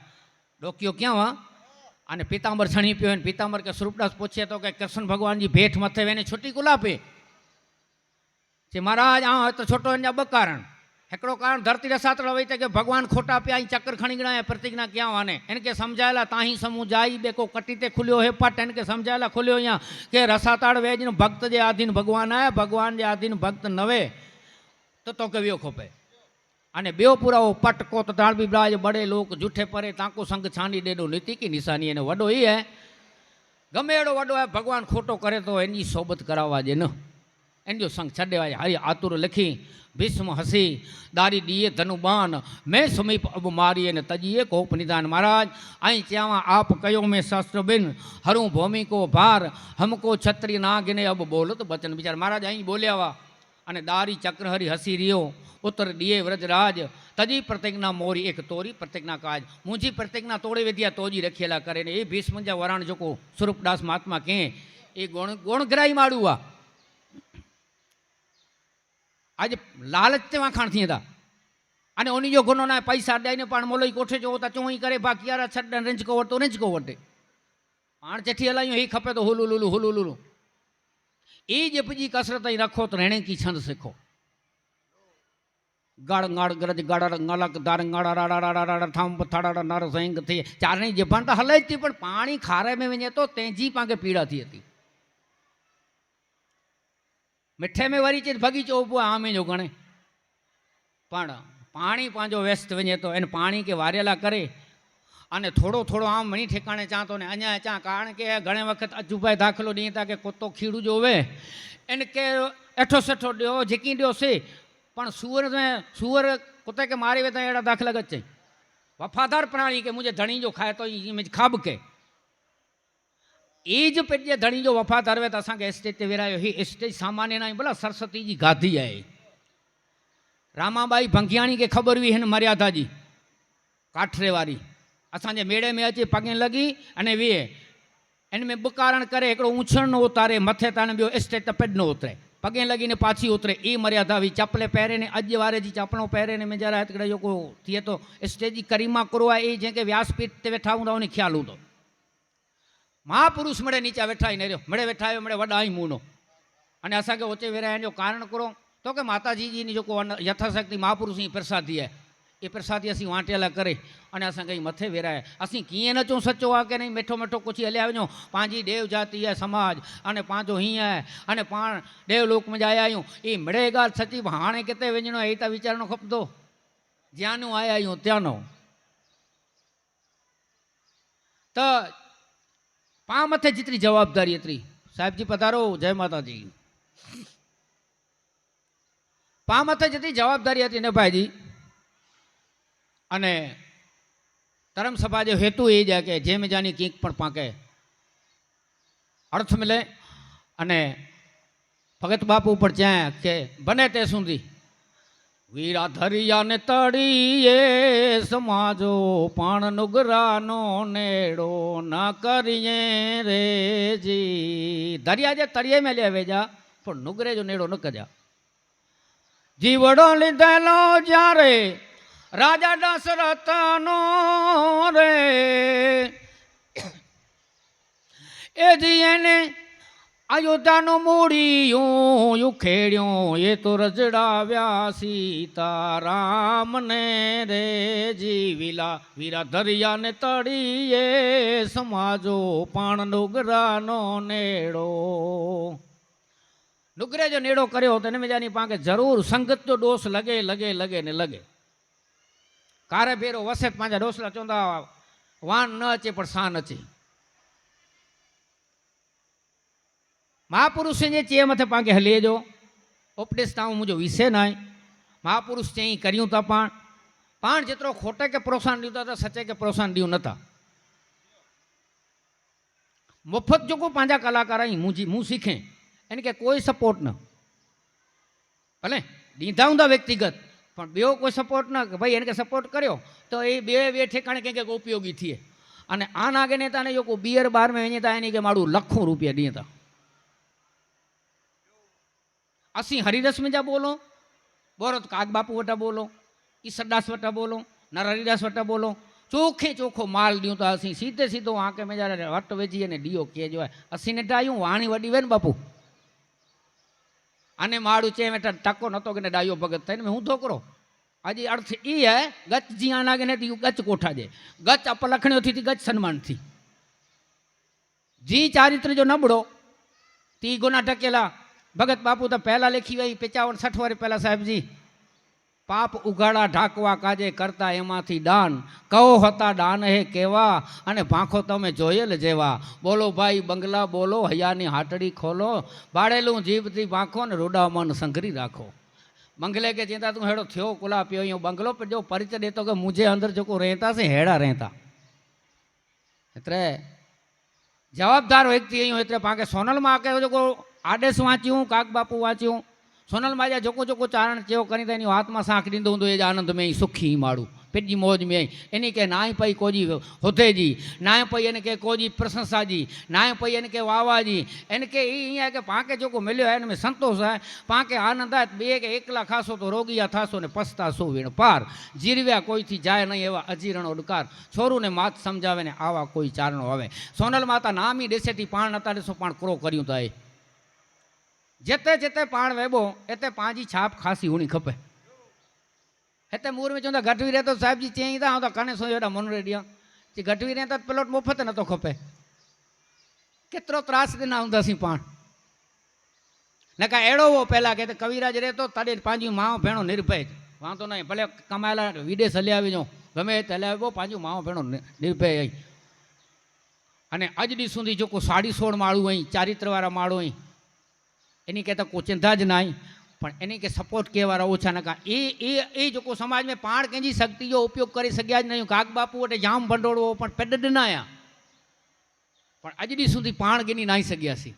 ડોક્યો ક્યાં વા. અને પિતાંબર છણી પીયો. ને પિતાંબર કે સ્વરૂપદાસ પૂછે તો કે કૃષ્ણ ભગવાનજી ભેટ મથે એને છોટી ગુલાપે જે મહારાજ આ તો છોટો એને બકારણ હેકડો કારણ ધરતી રસાતળ હોય કે ભગવાન ખોટા પ્યા ચક્કર ખણી ગણાય પ્રતિજ્ઞા ક્યાં વાને. એને કે સમજાયેલા તાही સમૂહ જાય બેકો કટીતે ખુલ્યો હે પટ. એને કે સમજાયેલા ખુલ્યો અહીંયા કે રસાતાળ વેજનો ભક્ત જે આધીન ભગવાન આયા. ભગવાન જે આધીન ભક્ત નવે તો કવ્યો ખોપે. અને બેઓ પુરાવો પટ કો તો તાળ બિબ્રાજ બડે લોક જૂઠે પરે તાંકો સંગ છાંડી દેડો નીતિ કી નિશાની. એને વડો એ હે ગમે એડો વડો હે ભગવાન ખોટો કરે તો એની સોબત કરાવવા દે ન એનો સંગ છડેવાય. હરી આતુર લખી ભીષ્મ હસી દારી દીએ ધનુબાન મેં સમીપ અબ મારી અને તજીએ કોપ નિદાન. મહારાજ અહીં ત્યાં આપ કયો મેં શાસ્ત્ર બિન હરું ભૂમિ કો ભાર હમકો છત્રી ના ગિને અબ બોલો તો બચન બિચાર. મહારાજ અહીં બોલ્યા અને દારી ચક્ર હરી હસી રહ્યો. ઉત્તર દિયે વ્રજરાજ તજી પ્રતિજ્ઞા મોરી એક તોરી પ્રતિજ્ઞા કાજ. મુંજી પ્રતિજ્ઞા તોડી વેદ્યા તોજી રખેલા કરે ને. એ ભીષ્મ જા વરાણ જોકો સ્વરૂપદાસ મહાત્મા કે એ ગુણગ્રાહી માડુઆ આજે લાલચ તે વાખાણ થયા હતા. અને ઓની જો ગુનો ના પૈસા દઈને પણ મોલોઈ કોઠે જો હોતા ચોઈ કરે બાકીયારા છડ્ડા રંજકો વટતો રંજકો વટે પાણ ચઠી હલાયું એ ખપે તો હુલુ લુલુ હુલુ લુલુ. એ જે પછી કસરત અહીં રખો તો રહેણે કી છંદ શીખો. ગળ ગળ ગરજ ગળ ngલક દર ngળ રાડા થામ પથાડા નર સંગ થઈ ચારણી જે પણ હલાઈ હતી પણ પાણી ખારે में वञे तो तेजी पांगे पीड़ा थी હતી. मिठे में वरी चीज बगीचो उभो आमे जो गणे पण पाणी पांजो व्यस्त वञे तो एन पाणी के वारेला करे અને થોડો થોડો આમ મણી ઠેકાણે ચાંતો ને અહીંયા ચાં. કારણ કે ઘણે વખત અજુભાઈ દાખલો ॾींहुं था કે कुत्तो खीड़ू जो हुए એને કે એઠો સેઠો ॾियो झिकी ॾियो से पण सूअर कुत्ते के मारे वे तो अहिड़ा दाखला गच वफ़ादार प्राणी के मुझे धणी जो खाए तो खाब के એ જ પેટ જે ધણી જો વફાદાર હોય તો અસાંखे स्टेज ते विरायो. ही स्टेज सामान्य ना भला सरस्वती जी गाधी है. रामाबाई भंगियाणी के खबर हुई है मर्यादा जी काठरे वारी असांजे मेड़े में अची पगे लगी अने वे इन में बुकारण करे हिकिड़ो ऊंछण न उतारे मथे ताणे ॿियो स्टेज ते पेड न उतरे पगे लगी ने पाछी उतरे. ई मर्यादा हुई. चपले पहिरे ने अॼु वारे जी चपलों पहिरे ने मुंहिंजा हिकिड़े जेको थिए थो स्टेज जी करीमा करो आहे. ई जंहिंखे व्यासपीठ ते वेठा हूंदा उन ख्याल हूंदो. महापुरुष मड़े नीचा वेठा ही न रहियो मड़े वेठा आयो मड़े वॾा ई मूनो अने असांखे उचे विराइण जो कारण करो तो कि माताजी जी ने जेको यथाशक्ति महापुरुष जी प्रसादी है ये प्रसादी असीं वांटेला करे अने असांखे मथे विराए. असीं कीअं न चऊं सचो आहे कि नहीं मिठो मिठो कुझु हलिया वञो. पंहिंजी देव जाति आहे समाज अने पंहिंजो हीअं आहे अने पाण देव लोक में आया आहियूं. ई मिड़े ॻाल्हि सची हाणे किथे वञिणो आहे त वीचारणो खपंदो. ज्यानो आया आहियूं त्यानो त पां मथे जितनी जवाबदारी एतरी. साहिब जी पधारो. जय माता जी. पां मथे जितनी जवाबदारी थी ने भाई जी अने धर्म सभा जो हेतु ये है कि जेम जानी कीक पण पाके अर्थ मिले अने भगत बापू पर चाहे कि बने ते सुधी वीरा धरिया ने तड़िए समाजो पाण नुगरा नो नेड़ो न करिए रे जी. दरिया जे तड़िए में ले वेजा પણ નુગરેજો નેડો ન કજા. જીવડો લીધેલો જ્યારે રાજા દશરથનો રે, એ જી એને અયોધ્યાનું મૂળિયું ખેડ્યું, એ તો રજડાવ્યા સીતારામને રે. જીવીલા વીરા ધરિયાને તળીએ સમાજો પણ નુગરાનો નેડો. નુગરે જો નેડો કર્યો તો એને મેજાની પાંકે જરૂર સંગત જો ડોસ લગે લગે લગે ને લગે. કારે ભેરો વસેત પાંજા ડોસલા ચોંદા વાન ન અચે પણ સાન અચે. મહાપુરુષે જે ચે મથે પાંકે હલેજો ઉપદેશ તાઉं મુझो વિશે નાય. મહાપુરુષ ચઈ કર્યું તા પણ જેતરો ખોટે કે પ્રોત્સાહન દીધા હતા સચે કે પ્રોત્સાહન દીધું નતા. મફત જો કોઈ પાંજા કલાકાર અહીં મું શીખે એને કે કોઈ સપોર્ટ ન ભલે દીધા ઊંધા વ્યક્તિગત પણ બેઓ કોઈ સપોર્ટ ન કે ભાઈ એને કે સપોર્ટ કર્યો તો એ બે ઠેકાણે કંઈક ઉપયોગી થઈએ. અને આ નાગે નેતાને જો કોઈ બિયર બાર में वञे था यानी કે મારું લખું રૂપિયા ॾींहं था. असीं हरिदास में जा बोलो बोरो तो काग बापू वटा बोलो, ईसरदास वटा बोलो, नर हरिदास वटा बोलो, चोखे चोखो माल दियूं तो असीं सीधे सीधो आंके में जरा वट वेची ने डीओ के जो है असीं ने डायूं वाणी वडी वे न बापू. आने माड़ू चे में टको नतो के डायो भगत थई में हूँ धोकरो. अजी अर्थ ई है गच जी आना के ने गच कोठा जे गच अपलखण्यो थी गच सन्मान थी. जी चारित्र जो नबड़ो ती गुना टकेला. भगत बापू तो पहला लिखी वही 55-60 वारे पहला साहेब जी पाप उगाड़ा ढाकवा काजे करता एमा थी दान कहो हता दान है केवा अने भाखो तमे जोयेल जेवा. बोलो भाई बंगला बोलो हयानी हाटड़ी खोलो बाड़ेलू जीव थी भाखो ने रोडा मन संघरी राखो. बंगले के चिंता तू हेड़ो थियो कुला पियो यूं बंगलो पर जो परिचय देतो कि मुझे अंदर जो रहता से हेड़ा रहता एतरे जवाबदार व्यक्ति यूं एतरे पाके सोनल में आके जो आदेश वाँच्यूं काग बापू वाँच्यूं सोनल माजा जोको जोको चारण चयो करी तो हाथ में सांख दींदो हूंदो एज आनंद में ही सुखी माड़ू पेजी मौज में इन के नाई पई कोजी हुते जी नाए पई इन के कोजी प्रशंसा जी नाए पई इन के वावा जी इन के इं के पाके जो मिलो है इनमें संतोष है पाके आनंद है बे के एकला खासो तो रोगिया थासो ने पछतासो वीण पार जीरव्या कोई थी जाए नहीं एवा अजीरण उडकार छोरू ने मात समझावे ने आवा कोई चारणो आवे. सोनल माता नामी देसेटी पाण नता देसो पाण क्रो कर्युं था. जेते जेते पाण वेबो एते पांजी छाप खासी होनी खपे. हेते मूर में चवंदा घटवी रहतो साहिब जी चई था तो कने सो एडा मन रेडिया जी घटवी रहता पेलोट मुफ्त न तो खपे. केतरो त्रास देना हुंदासी पाण नका एड़ो वो पहला कहते कविराज रहतो तड़े पांजी माओ भेणो निर्भय वांधो नहीं भले कमायला विदेश हली आवीजो गमे ते हली आवीजो पांजी माओ भेणो निर्भय आई. अने अज दी सुधी जो को 16.5 माळू आई चारित्रवाळा माळो आई एनी कहता को चिंता ज नाई पण एनी के सपोर्ट के वारा ओछा नका ए जो को समाज में पाण कंजी शक्ति जो उपयोग करी सग्या ज नहीं. काग बापू वटे जाम भंडोळो पण पेड डिनाया पण अज दी सुधी पाण गिनी नाई सग्यासी.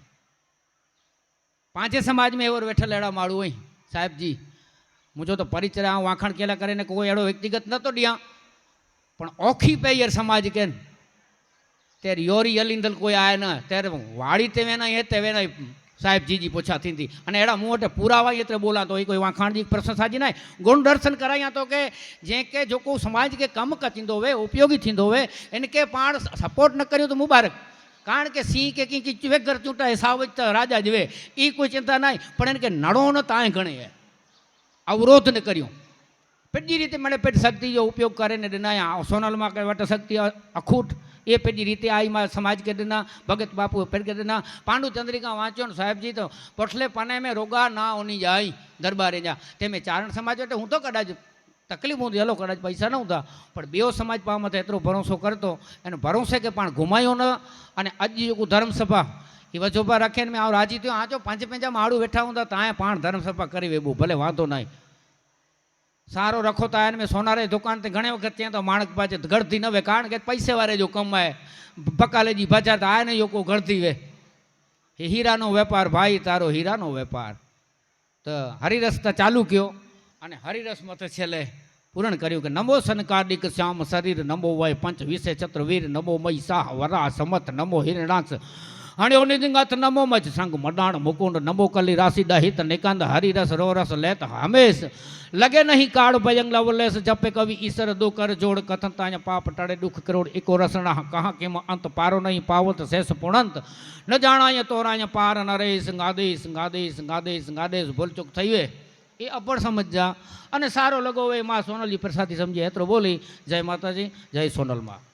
पांचे समाज में एवो वेठल एड़ा माळू होई साहेब जी मुझो तो परिचय आ वाखण केला करे ने कोई एड़ो व्यक्तिगत नतो दिया पण ओखी पेयर समाज के तेर योरी अलिंदल कोई आए न तेर वाड़ी ते वेना ये ते वेना साहेब जी पोछा थी अने एड़ा मुँह वटे पुरावा एतरे बोला तो कोई वाखाण जी प्रशंसा जी ना गुण दर्शन कराया तो के जेके जो को समाज के कम थींदो होवे उपयोगी थींदो होवे इनके पाण सपोर्ट न करियो तो मुबारक. कारण के सी के की चुवेगर चूंटा हिसाब तो राजा जवे ई कोई चिंता ना पण इनके नड़ो न ताए घणे है अवरोध न करियो. पेडी रीते मने पेट शक्ति जो उपयोग करे ने दिनाया सोनल में के वट शक्ति अखूट ये पेडी रीते आई मां समाज के दिना भगत बापू पेड़ के दिना पांडु चंद्रिका वाँचो साहेब जी तो पोटले पने में रोगा ना होनी जाई दरबारे जा ते में चारण समाज वटे हूँ तो कदाच तकलीफ होती हलो कदाच पैसा न होता पण बेओ समाज पा मत एतरो भरोसो करतो एने भरोसे के पाण घुमायो न. अने अज जो धर्मसभा ये वजोबा रखे में आउं राजी थयो आजो 5-5 माड़ू वेठा हूंदा ताए पाण धर्मसभा करी वेबो भले वांधो नहीं सारो रखो था में सोनारे दुकान ते घणे वक्त चें तो माणक पाचे गढ़ती न वे कारण के पैसे वारे जो कम है बकाले जी बाजार तो आए नहीं जो को गढ़ती वे हीरा नो व्यापार भाई तारो हीरा नो व्यापार. तो हरिरस तो चालू कियो अने हरिरस मत छेले पूर्ण कर्यु के नमो सनकादिक श्याम शरीर नमो वय पंच विषय चतुर्वीर नमो मई साह वरा समत नमो हिरणाक्ष હણ્યો નિજંગાત નમો મજ સંગ મડાણ મુકુંડ નમો કલી રાશિ દહિત નિકંદ હરિરસ રોરસ લેત હમેશ લગે નહીં કાળ ભયંગ લવલેસ જપે કવિ ઈશ્વર દો કર જોડ કથનતાય પાપ ટળે દુઃખ કરોડ એકો રસણા કહા કેમ અંત પારો નહીં પાવત શેષ પુણંત ન જાણાય તોરાય પાર નરેશ ગાદેશ ગાદેશ ગાદેશ ગાદેશ ભૂલચૂક થઈ એ અપડ સમજ્યા અને સારો લગો એ માં સોનલી પ્રસાદી સમજે એટલો બોલી જય માતાજી જય સોનલમાં.